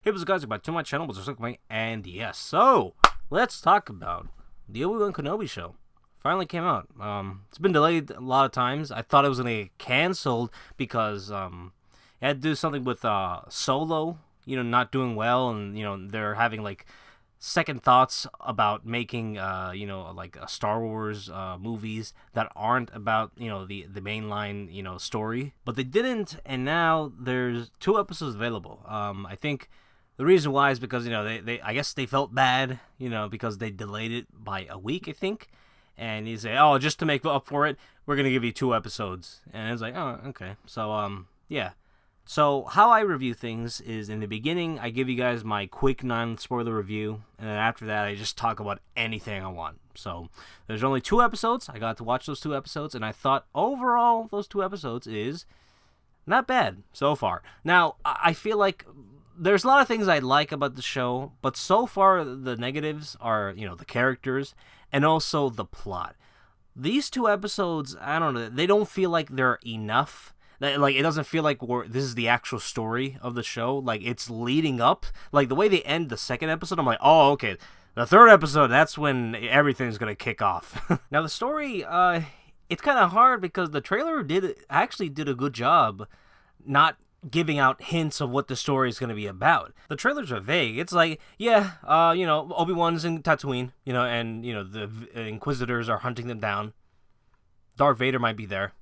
Hey, what's up, guys? Back to my channel, what's up, mate? And yes, so let's talk about the Obi-Wan Kenobi show. Finally came out. It's been delayed a lot of times. I thought it was gonna get canceled because it had to do something with Solo, not doing well, and they're having like second thoughts about making like Star Wars movies that aren't about the mainline story, but they didn't, and now there's 2 episodes available. I think the reason why is because they I guess they felt bad because they delayed it by a week, I think, and he said, oh, just to make up for it, we're gonna give you 2 episodes, and it's like, oh, okay. So yeah. So how I review things is, in the beginning, I give you guys my quick non-spoiler review, and then after that, I just talk about anything I want. So there's only 2 episodes. I got to watch those 2 episodes, and I thought overall those 2 episodes is not bad so far. Now, I feel like there's a lot of things I like about the show, but so far the negatives are, the characters and also the plot. These 2 episodes, I don't know, they don't feel like they're enough. Like, it doesn't feel like this is the actual story of the show. Like, it's leading up. Like, the way they end the 2nd episode, I'm like, oh, okay. The 3rd episode, that's when everything's going to kick off. Now, the story, it's kind of hard because the trailer actually did a good job not giving out hints of what the story is going to be about. The trailers are vague. It's like, yeah, Obi-Wan's in Tatooine, and, the Inquisitors are hunting them down. Darth Vader might be there.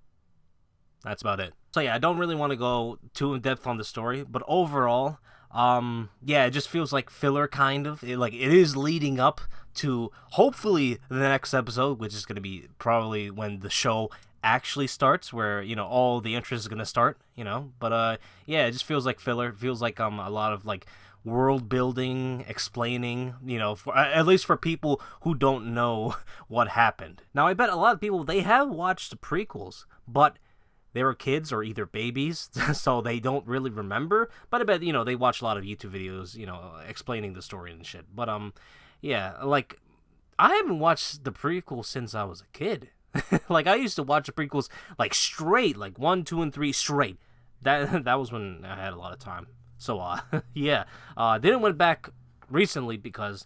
That's about it. So yeah, I don't really want to go too in depth on the story, but overall, yeah, it just feels like filler, kind of. It is leading up to hopefully the next episode, which is going to be probably when the show actually starts, where all the interest is going to start. But yeah, it just feels like filler. It feels like a lot of like world building, explaining, at least for people who don't know what happened. Now, I bet a lot of people, they have watched the prequels, but they were kids or either babies, so they don't really remember. But I bet, they watch a lot of YouTube videos, explaining the story and shit. But, yeah, like, I haven't watched the prequels since I was a kid. Like, I used to watch the prequels, like, straight, like, 1, 2, and 3 straight. That was when I had a lot of time. So, yeah. Didn't went back recently because,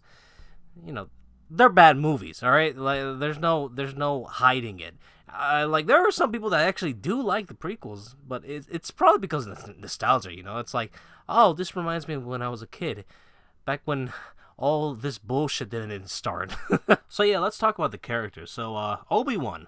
they're bad movies, all right? Like, there's no hiding it. Like, there are some people that actually do like the prequels, but it's probably because of nostalgia, It's like, oh, this reminds me of when I was a kid, back when all this bullshit didn't start. So, yeah, let's talk about the characters. So, Obi-Wan,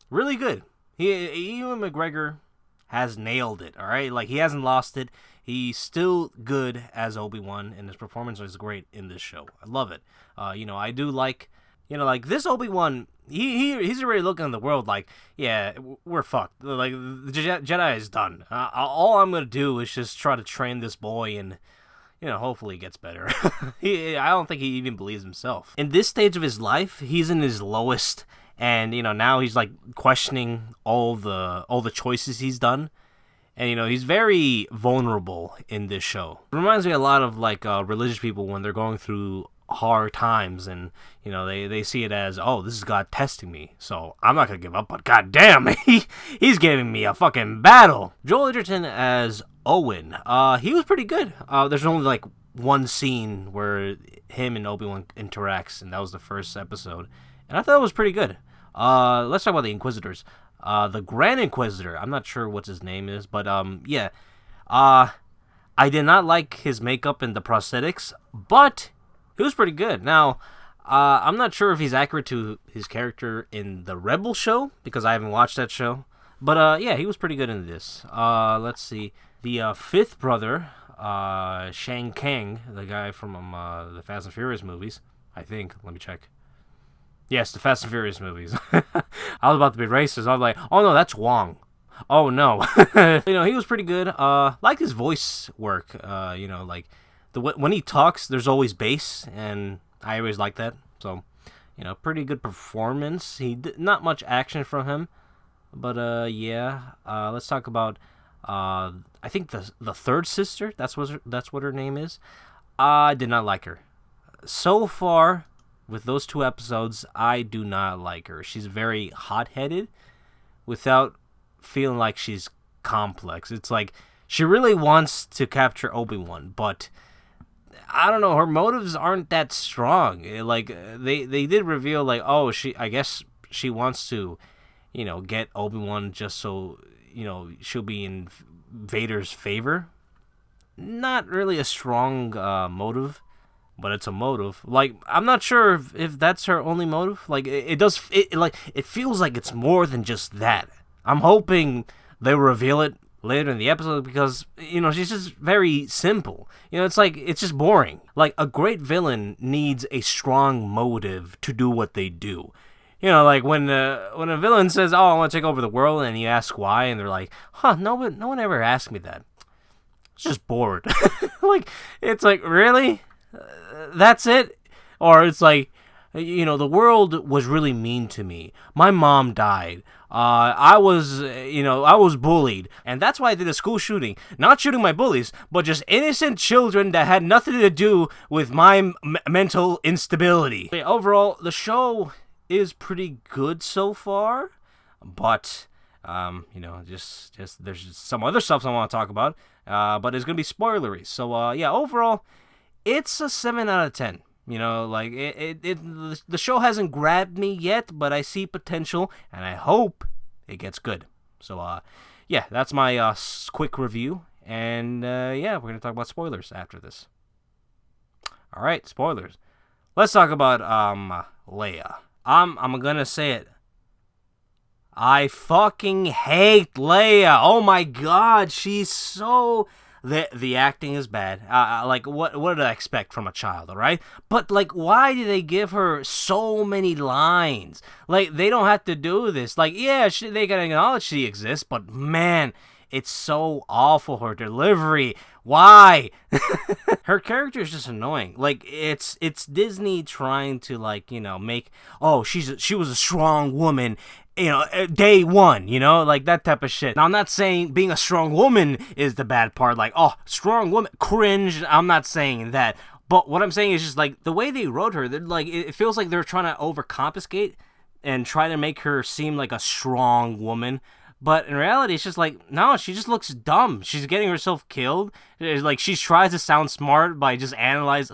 really good. Ewan McGregor has nailed it, all right? Like, he hasn't lost it. He's still good as Obi-Wan, and his performance is great in this show. I love it. I do like, like, this Obi-Wan, he's already looking at the world like, yeah, we're fucked. Like, the Jedi is done. All I'm going to do is just try to train this boy, and, hopefully he gets better. I don't think he even believes himself. In this stage of his life, he's in his lowest, and, now he's, like, questioning all the choices he's done. And, he's very vulnerable in this show. It reminds me a lot of, like, religious people when they're going through hard times, and, they see it as, oh, this is God testing me, so I'm not gonna give up, but goddamn, he's giving me a fucking battle. Joel Edgerton as Owen, he was pretty good. There's only, like, one scene where him and Obi-Wan interacts, and that was the 1st episode, and I thought it was pretty good. Let's talk about the Inquisitors. The Grand Inquisitor, I'm not sure what his name is, but, yeah. I did not like his makeup and the prosthetics, but he was pretty good. Now, I'm not sure if he's accurate to his character in the Rebel show, because I haven't watched that show. But, yeah, he was pretty good in this. Let's see. The 5th brother, Shang Kang, the guy from the Fast and Furious movies, I think. Let me check. Yes, the Fast and Furious movies. I was about to be racist. I was like, oh, no, that's Wong. Oh, no. He was pretty good. Like his voice work. Like, when he talks, there's always bass, and I always like that. So, pretty good performance. Not much action from him. But, yeah. Let's talk about, I think the 3rd sister. That's what her name is. I did not like her. So far, with those 2 episodes, I do not like her. She's very hot-headed without feeling like she's complex. It's like she really wants to capture Obi-Wan, but I don't know, her motives aren't that strong. They did reveal like, oh, I guess she wants to, get Obi-Wan just so, she'll be in Vader's favor. Not really a strong motive, but it's a motive. Like, I'm not sure if that's her only motive. Like, it feels like it's more than just that. I'm hoping they reveal it later in the episode because, she's just very simple. It's just boring. Like, a great villain needs a strong motive to do what they do. Like when a villain says, "Oh, I want to take over the world," and you ask why, and they're like, "Huh, no one ever asked me that." It's just bored. Like, it's like, really? That's it? Or it's like, the world was really mean to me. My mom died. I was bullied. And that's why I did a school shooting. Not shooting my bullies, but just innocent children that had nothing to do with my mental instability. Overall, the show is pretty good so far. But, just there's just some other stuff I want to talk about. But it's going to be spoilery. So, overall, it's a 7 out of 10. The show hasn't grabbed me yet, but I see potential, and I hope it gets good. So, that's my quick review, and we're going to talk about spoilers after this. All right, spoilers. Let's talk about Leia. I'm going to say it. I fucking hate Leia. Oh my god, she's so... The acting is bad. What did I expect from a child, alright? But, why do they give her so many lines? Like, they don't have to do this. Like, yeah, they can acknowledge she exists, but, man, it's so awful, her delivery. Why? Her character is just annoying. Like, it's Disney trying to, make, oh, she was a strong woman, day one, like that type of shit. Now, I'm not saying being a strong woman is the bad part, like, oh, strong woman, cringe, I'm not saying that. But what I'm saying is just, the way they wrote her, it feels like they're trying to overcompensate and try to make her seem like a strong woman. But in reality, it's just no, she just looks dumb. She's getting herself killed. It's she tries to sound smart by just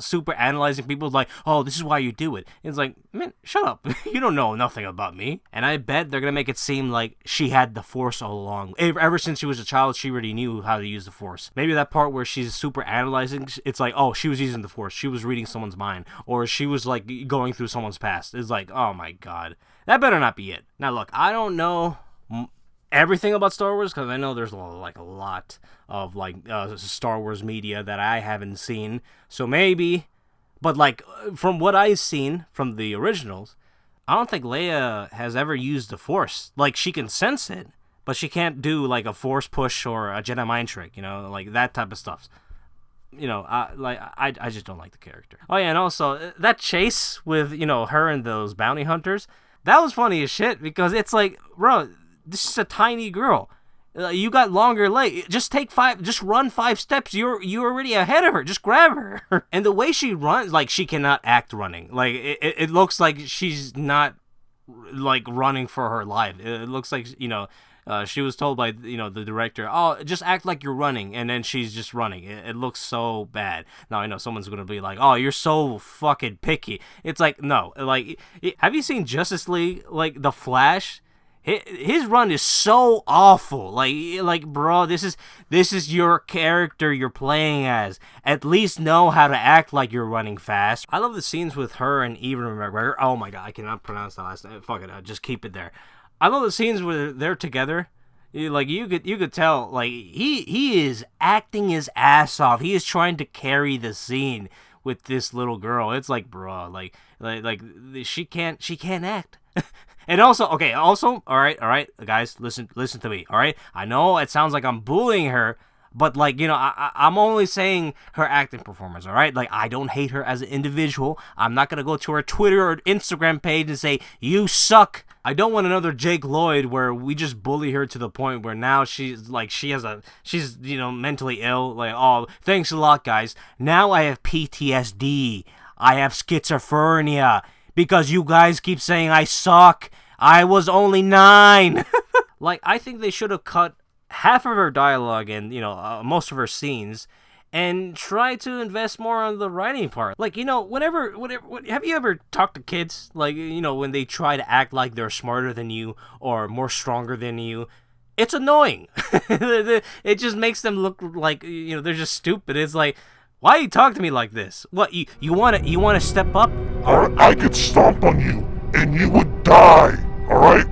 super analyzing people. Like, oh, this is why you do it. It's like, man, shut up. You don't know nothing about me. And I bet they're going to make it seem like she had the Force all along. Ever since she was a child, she already knew how to use the Force. Maybe that part where she's super analyzing, it's like, oh, she was using the Force. She was reading someone's mind. Or she was, going through someone's past. It's like, oh my god. That better not be it. Now, look, I don't know everything about Star Wars, because I know there's a lot of Star Wars media that I haven't seen, so maybe, but from what I've seen from the originals, I don't think Leia has ever used the Force. She can sense it, but she can't do a Force push or a Jedi mind trick, that type of stuff. I just don't like the character. Oh yeah, and also that chase with her and those bounty hunters, that was funny as shit, because it's bro, this is a tiny girl. You got longer legs. Just run 5 steps. You're already ahead of her. Just grab her. And the way she runs, she cannot act running. It looks like she's not running for her life. It looks like she was told by the director, oh, just act like you're running, and then she's just running. It looks so bad. Now I know someone's gonna be like, oh, you're so fucking picky. It's no. Have you seen Justice League? The Flash. His run is so awful. Bro, this is your character you're playing as. At least know how to act like you're running fast. I love the scenes with her and Ewan McGregor. Oh my god, I cannot pronounce the last name. Fuck it, I'll just keep it there. I love the scenes where they're together. You could tell, he is acting his ass off. He is trying to carry the scene with this little girl. It's bro, she can't act. And also, all right, guys, listen to me, all right? I know it sounds like I'm bullying her, but, I'm only saying her acting performance, all right? I don't hate her as an individual. I'm not going to go to her Twitter or Instagram page and say, you suck. I don't want another Jake Lloyd where we just bully her to the point where now she's, she's mentally ill. Oh, thanks a lot, guys. Now I have PTSD. I have schizophrenia. Because you guys keep saying I suck. I was only 9. I think they should have cut half of her dialogue and, most of her scenes and try to invest more on the writing part. Like, whenever, have you ever talked to kids? Like, when they try to act like they're smarter than you or more stronger than you, it's annoying. It just makes them look like, they're just stupid. It's like, why are you talking to me like this? What, you wanna step up? Or I could stomp on you and you would die. Alright?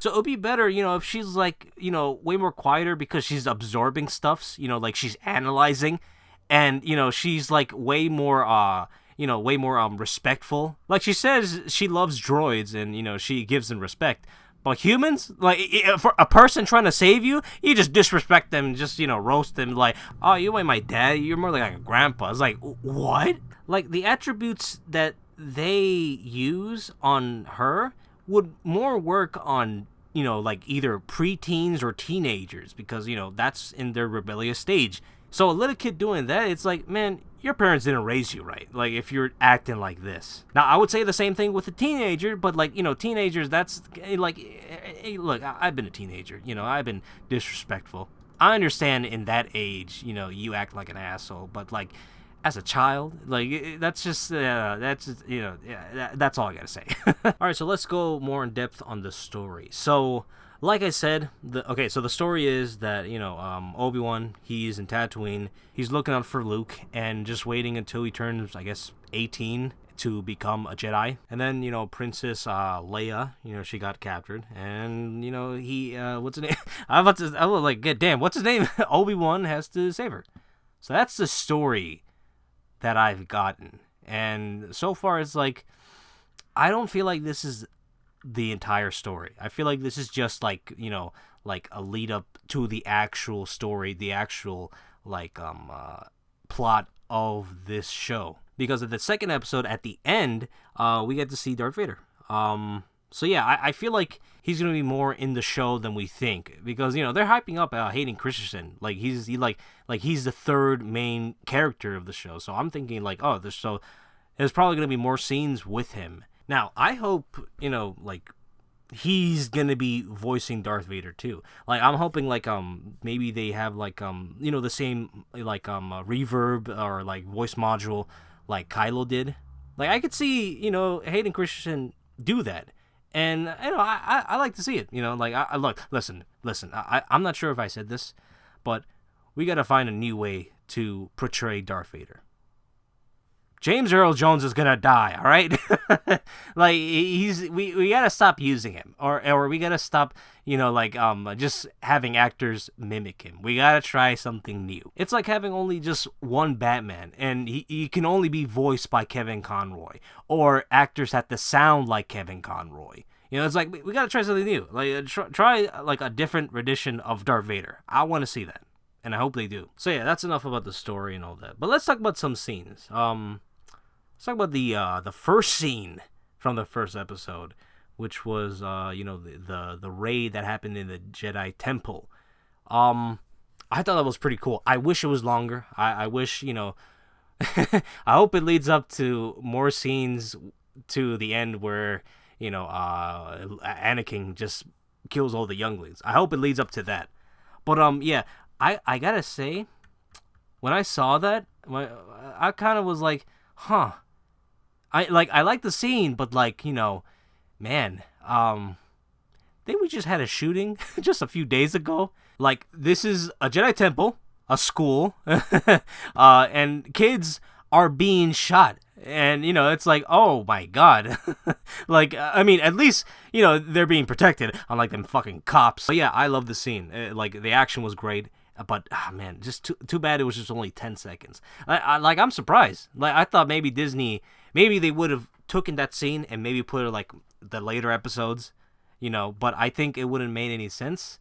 So it'd be better, if she's like, way more quieter because she's absorbing stuffs, like she's analyzing, and, she's like way more, respectful. Like she says she loves droids and, she gives them respect. But humans, like, for a person trying to save you, you just disrespect them and just, roast them like, oh, you ain't my dad, you're more like a grandpa. It's like, what? Like, the attributes that they use on her would more work on, like either preteens or teenagers because, that's in their rebellious stage. So a little kid doing that, it's like, man, your parents didn't raise you right. Like, if you're acting like this. Now, I would say the same thing with a teenager, but like, teenagers, that's like, hey, look, I've been a teenager, I've been disrespectful. I understand in that age, you act like an asshole, but like, as a child, like, that's just, that's all I gotta say. All right, so let's go more in depth on the story. So, like I said, so the story is that, Obi-Wan, he's in Tatooine, he's looking out for Luke, and just waiting until he turns, I guess, 18 to become a Jedi. And then, Princess Leia, she got captured, and, he, what's his name? I was like, damn, what's his name? Obi-Wan has to save her. So that's the story that I've gotten, and so far it's like, I don't feel like this is the entire story. I feel like this is just like, like a lead up to the actual story, the actual like plot of this show. Because of the second episode, at the end, we get to see Darth Vader. So yeah, I feel like he's gonna be more in the show than we think, because they're hyping up Hayden Christensen, like he's the third main character of the show. So I'm thinking like, oh, there's probably gonna be more scenes with him. Now I hope like he's gonna be voicing Darth Vader too. Like I'm hoping like maybe they have like the same like reverb or like voice module like Kylo did. Like I could see Hayden Christensen do that. And I like to see it. Like I look, listen. I'm not sure if I said this, but we gotta find a new way to portray Darth Vader. James Earl Jones is gonna die. All right, like we gotta stop using him, or we gotta stop just having actors mimic him. We gotta try something new. It's like having only just one Batman, and he can only be voiced by Kevin Conroy, or actors have to sound like Kevin Conroy. It's like we gotta try something new. Like try like a different rendition of Darth Vader. I want to see that, and I hope they do. So yeah, that's enough about the story and all that. But let's talk about some scenes. Let's talk about the first scene from the first episode, which was the raid that happened in the Jedi Temple. I thought that was pretty cool. I wish it was longer. I wish I hope it leads up to more scenes to the end where Anakin just kills all the younglings. I hope it leads up to that. But yeah, I gotta say, when I saw that, I kind of was like, huh. I like the scene, but like, man, think we just had a shooting just a few days ago. Like, this is a Jedi temple, a school, and kids are being shot. And, it's like, oh my god. Like, I mean, at least, they're being protected, unlike them fucking cops. But yeah, I love the scene. Like, the action was great. But, man, just too bad it was just only 10 seconds. I'm surprised. Like, I thought maybe Disney, maybe they would have taken that scene and maybe put it, like, the later episodes, but I think it wouldn't made any sense.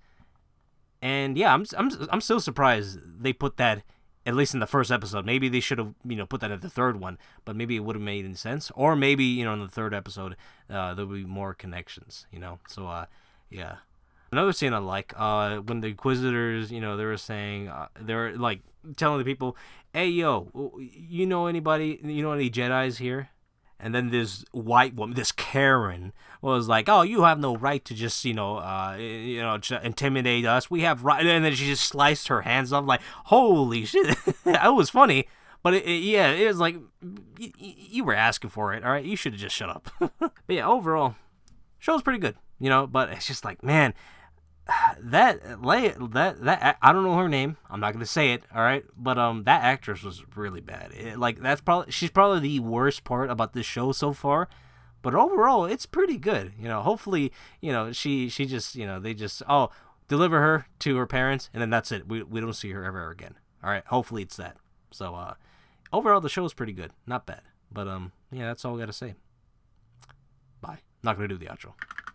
And, yeah, I'm still surprised they put that, at least in the first episode. Maybe they should have, put that in the third one, but maybe it would have made any sense. Or maybe, in the third episode, there'll be more connections, So, yeah. Another scene I like, when the Inquisitors, they were saying, they were, telling the people, hey, yo, you know any Jedis here? And then this white woman, this Karen, was like, "Oh, you have no right to just, intimidate us. We have right." And then she just sliced her hands off. Like, holy shit, that was funny. But it was like you were asking for it. All right, you should have just shut up. But yeah, overall, show's pretty good. But it's just like, man, that I don't know her name. I'm not gonna say it. All right, but that actress was really bad. She's probably the worst part about this show so far. But overall, it's pretty good. Hopefully, she just they just deliver her to her parents, and then that's it. We don't see her ever again. All right, hopefully it's that. So overall, the show is pretty good, not bad. But yeah, that's all I gotta say. Bye. Not gonna do the outro.